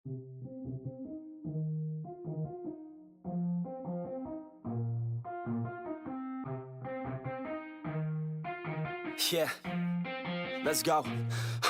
Yeah, let's go.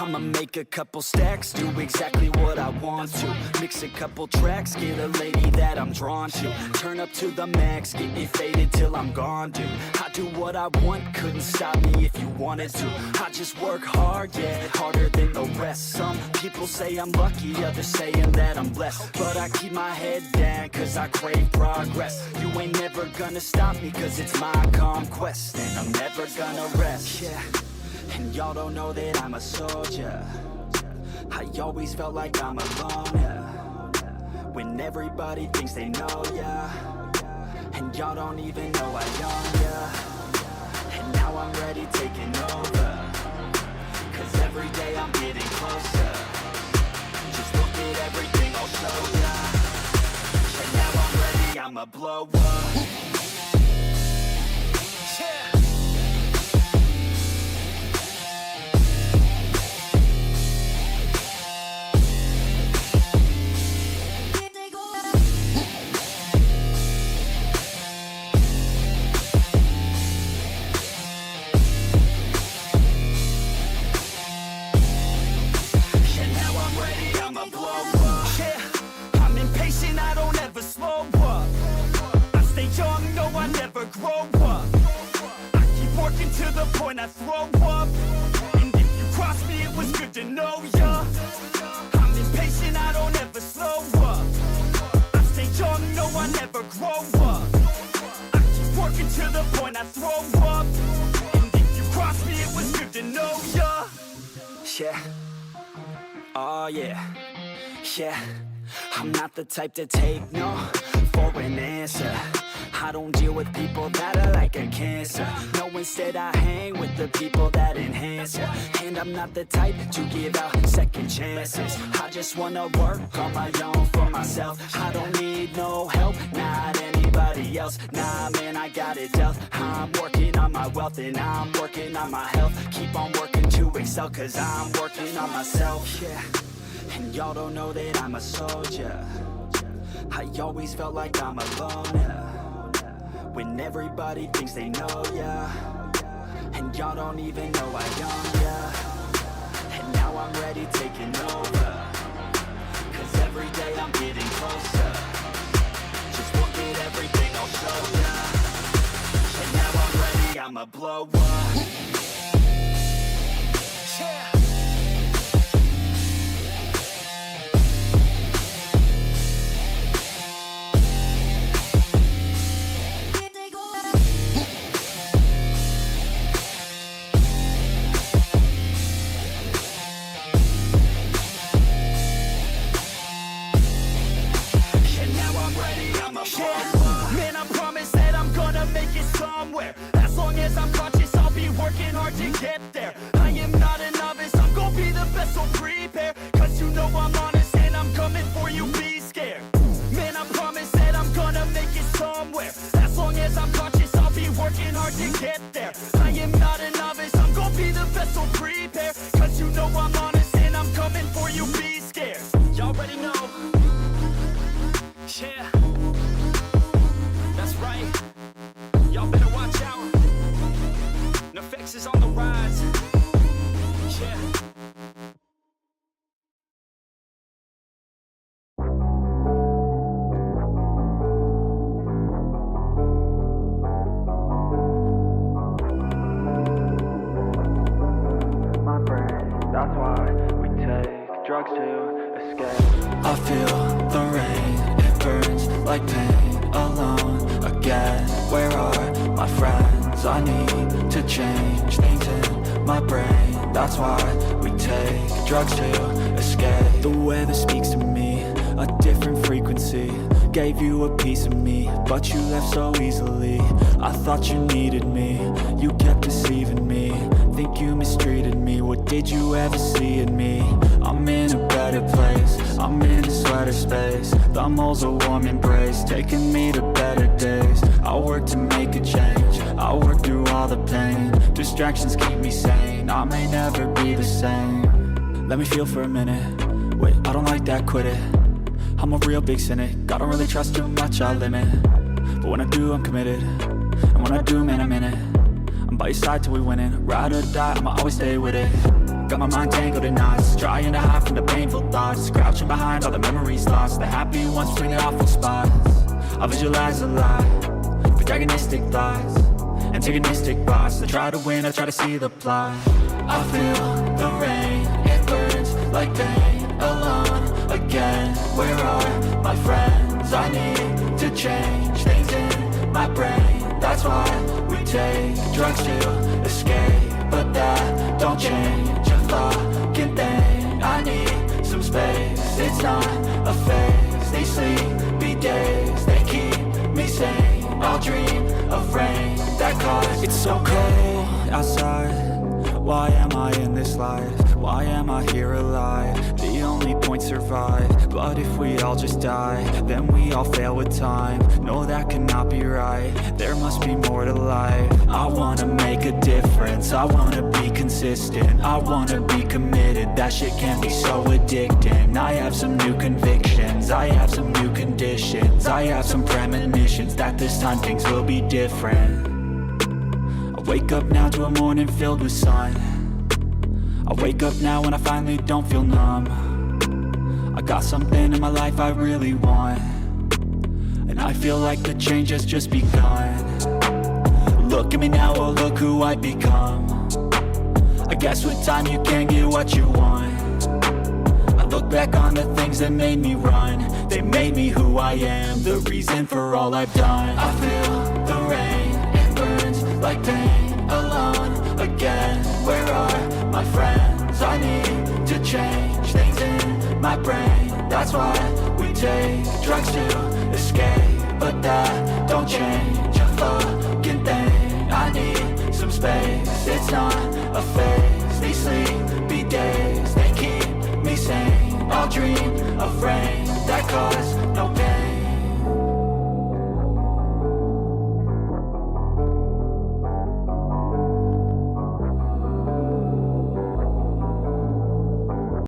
I'ma make a couple stacks, do exactly what I want to. Mix a couple tracks, get a lady that I'm drawn to. Turn up to the max, get me faded till I'm gone, dude. I do what I want, couldn't stop me if you wanted to. I just work hard, yeah, harder than the rest. Some people say I'm lucky, others saying that I'm blessed. But I keep my head down, cause I crave progress. You ain't never gonna stop me, cause it's my conquest. And I'm never gonna rest, yeah. And y'all don't know that I'm a soldier. I always felt like I'm alone, yeah. When everybody thinks they know, yeah. And y'all don't even know I own, yeah. And now I'm ready taking over, cause every day I'm getting closer. Just look at everything I'll show ya. And now I'm ready, I'ma blow up. Yeah. To the point I throw up. And if you cross me, it was good to know ya. I'm impatient, I don't ever slow up. I stay young, no, I never grow up. I keep working to the point I throw up. And if you cross me, it was good to know ya. Yeah. Oh yeah. Yeah. I'm not the type to take no for an answer. I don't deal with people that are like a cancer. No, instead I hang with the people that enhance ya. And I'm not the type to give out second chances. I just wanna work on my own for myself. I don't need no help, not anybody else. Nah, man, I got it dealt. I'm working on my wealth and I'm working on my health. Keep on working to excel, cause I'm working on myself. Yeah, and y'all don't know that I'm a soldier. I always felt like I'm alone, yeah. When everybody thinks they know, yeah. And y'all don't even know I own, yeah. And now I'm ready taking over, cause every day I'm getting closer. Just look at everything I'll show ya. And now I'm ready, I'ma blow up. Yeah. Man, I promise that I'm gonna make it somewhere. As long as I'm conscious, I'll be working hard to get there. I am not a novice, I'm gonna be the best, so prepare. Cause you know I'm honest and I'm coming for you, be scared. Man, I promise that I'm gonna make it somewhere. As long as I'm conscious, I'll be working hard to get there. I am not a novice, I'm gonna be the best, so prepare. Cause you know I'm honest and I'm coming for you, be scared. Y'all already know. Yeah. That's right, y'all better watch out. NFX is on the rise. Yeah. My brain, that's why we take drugs to escape. I feel the rain, it burns like pain. Alone again, where are my friends? I need to change things in my brain. That's why we take drugs to escape. The weather speaks to me, a different frequency. Gave you a piece of me, but you left so easily. I thought you needed me, you kept deceiving me. Think you mistreated me, what did you ever see in me? I'm in a better place, I'm in a sweater space. The mole's a warm embrace, taking me to better days. I work to make a change, I work through all the pain. Distractions keep me sane, I may never be the same. Let me feel for a minute, wait, I don't like that, quit it. I'm a real big cynic, I don't really trust too much, I limit. But when I do, I'm committed, and when I do, man, I'm in it. I'm by your side till we winning, ride or die, I'ma always stay with it. Got my mind tangled in knots, trying to hide from the painful thoughts, crouching behind all the memories lost, the happy ones between the awful spots. I visualize a lot, protagonistic thoughts, antagonistic thoughts. I try to win, I try to see the plot. I feel the rain, it burns like pain, alone again. Where are my friends? I need to change things in my brain. That's why we take drugs to escape, but that don't change a fucking thing. I need some space, it's not a phase. These sleepy days, they keep me sane. I'll dream of rain that cause it's so cold outside. Why am I in this life? Why am I here alive? The only point survive. But if we all just die, then we all fail with time. No, that cannot be right. There must be more to life. I wanna make a difference, I wanna be consistent, I wanna be committed. That shit can be so addicting. I have some new convictions, I have some new conditions, I have some premonitions that this time things will be different. I wake up now to a morning filled with sun. I wake up now when I finally don't feel numb. I got something in my life I really want, and I feel like the change has just begun. Look at me now, oh look who I've become. I guess with time you can get what you want. I look back on the things that made me run. They made me who I am, the reason for all I've done. I feel the rain, it burns like pain, alone again. Where are my friends? I need to change things in my brain. That's why we take drugs to escape, but that don't change a fucking thing. I need some space, it's not a phase. These sleepy days, they keep me sane. I'll dream of rain that cause no pain.